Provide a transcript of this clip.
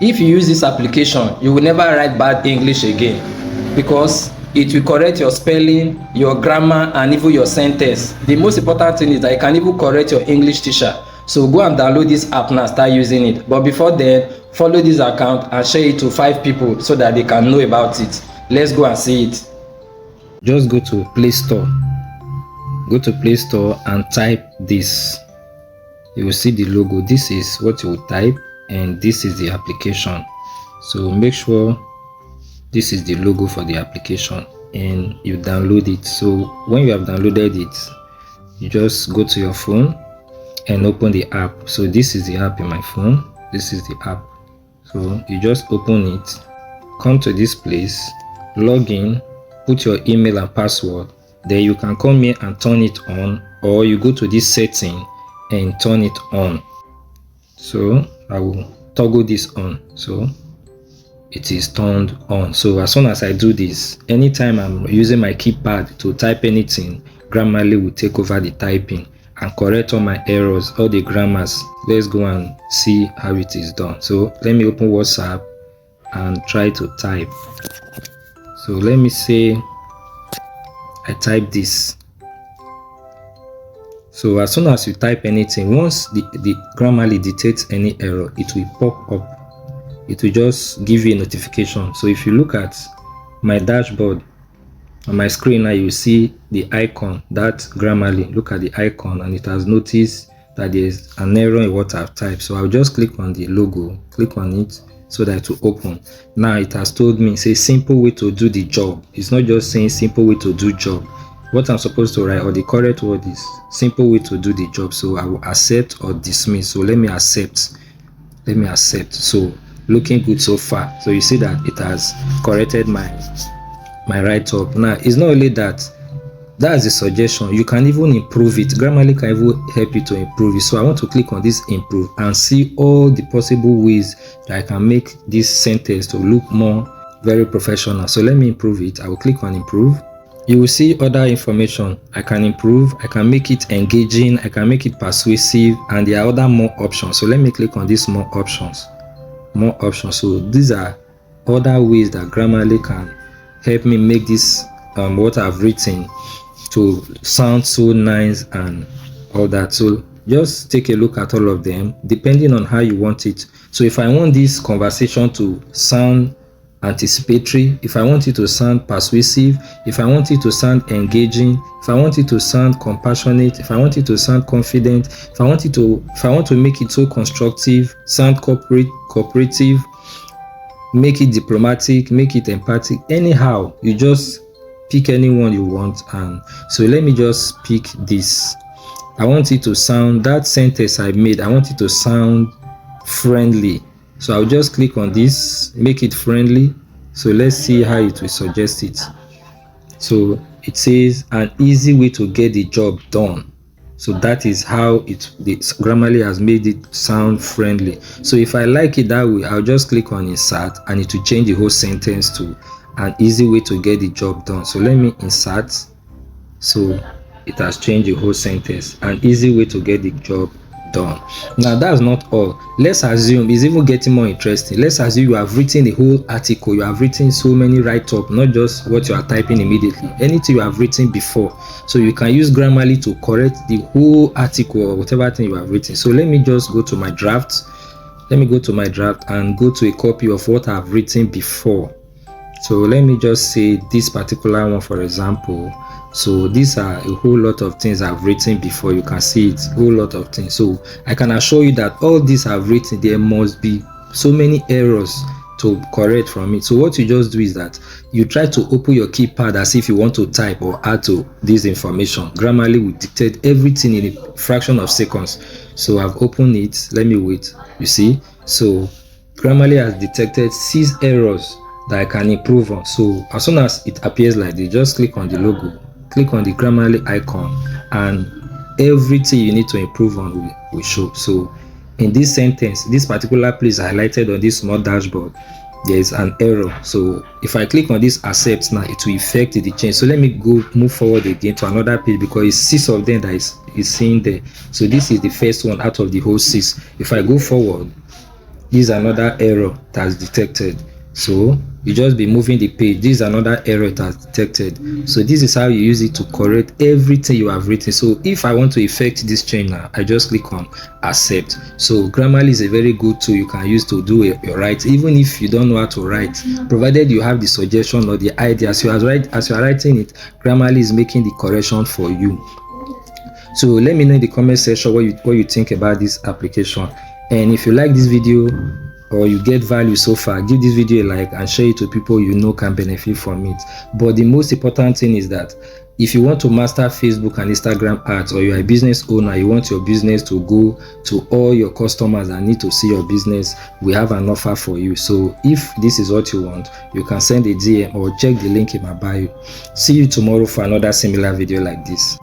If you use this application, you will never write bad English again, because it will correct your spelling, your grammar, and even your sentence. The most important thing is that you can even correct your English teacher. So go and download this app now, start using it. But before then, follow this account and share it to 5 people so that they can know about it. Let's go and see it. Just go to Play Store. Go to Play Store and type this. You will see the logo. This is what you will type, and this is the application. So make sure this is the logo for the application and you download it. So when you have downloaded it, you just go to your phone and open the app. So this is the app in my phone. This is the app. So you just open it, come to this place, log in, put your email and password. Then you can come here and turn it on, or you go to this setting and turn it on. So I will toggle this on. So it is turned on. So as soon as I do this, anytime I'm using my keypad to type anything, Grammarly will take over the typing and correct all my errors, all the grammars. Let's go and see how it is done. So let me open WhatsApp and try to type. So let me say I type this. So as soon as you type anything, once the Grammarly detects any error, it will pop up. It will just give you a notification. So if you look at my dashboard on my screen now, you see the icon, that Grammarly. Look at the icon, and it has noticed that there's an error in what I've typed. So I'll just click on the logo, click on it so that it will open. Now it has told me, say simple way to do the job. It's not just saying simple way to do job. What I'm supposed to write, or the correct word, is simple way to do the job. So I will accept or dismiss. So let me accept. Let me accept. So looking good so far. So you see that it has corrected my write-up. Now it's not only that, that's a suggestion. You can even improve it. Grammarly can even help you to improve it. So I want to click on this improve and see all the possible ways that I can make this sentence to look more very professional. So let me improve it. I will click on improve. You will see other information. I can improve, I can make it engaging, I can make it persuasive, and there are other more options. So let me click on these more options. More options. So these are other ways that Grammarly can help me make this what I've written to sound so nice and all that. So just take a look at all of them depending on how you want it. So if I want this conversation to sound anticipatory, if I want it to sound persuasive, if I want it to sound engaging, if I want it to sound compassionate, if I want it to sound confident, if I want to make it so constructive, sound cooperative, make it diplomatic, make it empathic, anyhow, you just pick any one you want. And so let me just pick this. I want it to sound, that sentence I made, I want it to sound friendly. So I'll just click on this, make it friendly. So let's see how it will suggest it. So it says an easy way to get the job done. So that is how Grammarly has made it sound friendly. So if I like it that way, I'll just click on insert and it will change the whole sentence to an easy way to get the job done. So let me insert. So it has changed the whole sentence, an easy way to get the job done. Now that's not all. Let's assume it's even getting more interesting. Let's assume you have written the whole article, you have written so many write-up, not just what you are typing immediately, anything you have written before. So you can use Grammarly to correct the whole article or whatever thing you have written. So let me just go to my draft. Let me go to my draft and go to a copy of what I've written before. So let me just say this particular one, for example. So these are a whole lot of things I've written before. You can see it, a whole lot of things. So I can assure you that all these I've written, there must be so many errors to correct from it. So what you just do is that you try to open your keypad as if you want to type or add to this information. Grammarly will dictate everything in a fraction of seconds. So I've opened it. Let me wait. You see? So Grammarly has detected 6 errors that I can improve on. So as soon as it appears like this, just click on the logo, click on the Grammarly icon, and everything you need to improve on will show. So in this sentence, this particular place highlighted on this small dashboard, there is an error. So if I click on this accept now, it will affect the change. So let me move forward again to another page, because it's 6 of them that is seen there. So this is the first one out of the whole 6. If I go forward, this is another error that's detected. So you just be moving the page. This is another error that's detected. So this is how you use it to correct everything you have written. So if I want to effect this change now, I just click on accept. So Grammarly is a very good tool you can use to do your write, even if you don't know how to write, provided you have the suggestion or the idea. As you are writing it, Grammarly is making the correction for you. So let me know in the comment section what you think about this application. And if you like this video or you get value so far, give this video a like and share it to people you know can benefit from it. But the most important thing is that if you want to master Facebook and Instagram ads, or you're a business owner, you want your business to go to all your customers and need to see your business, we have an offer for you. So if this is what you want, you can send a DM or check the link in my bio. See you tomorrow for another similar video like this.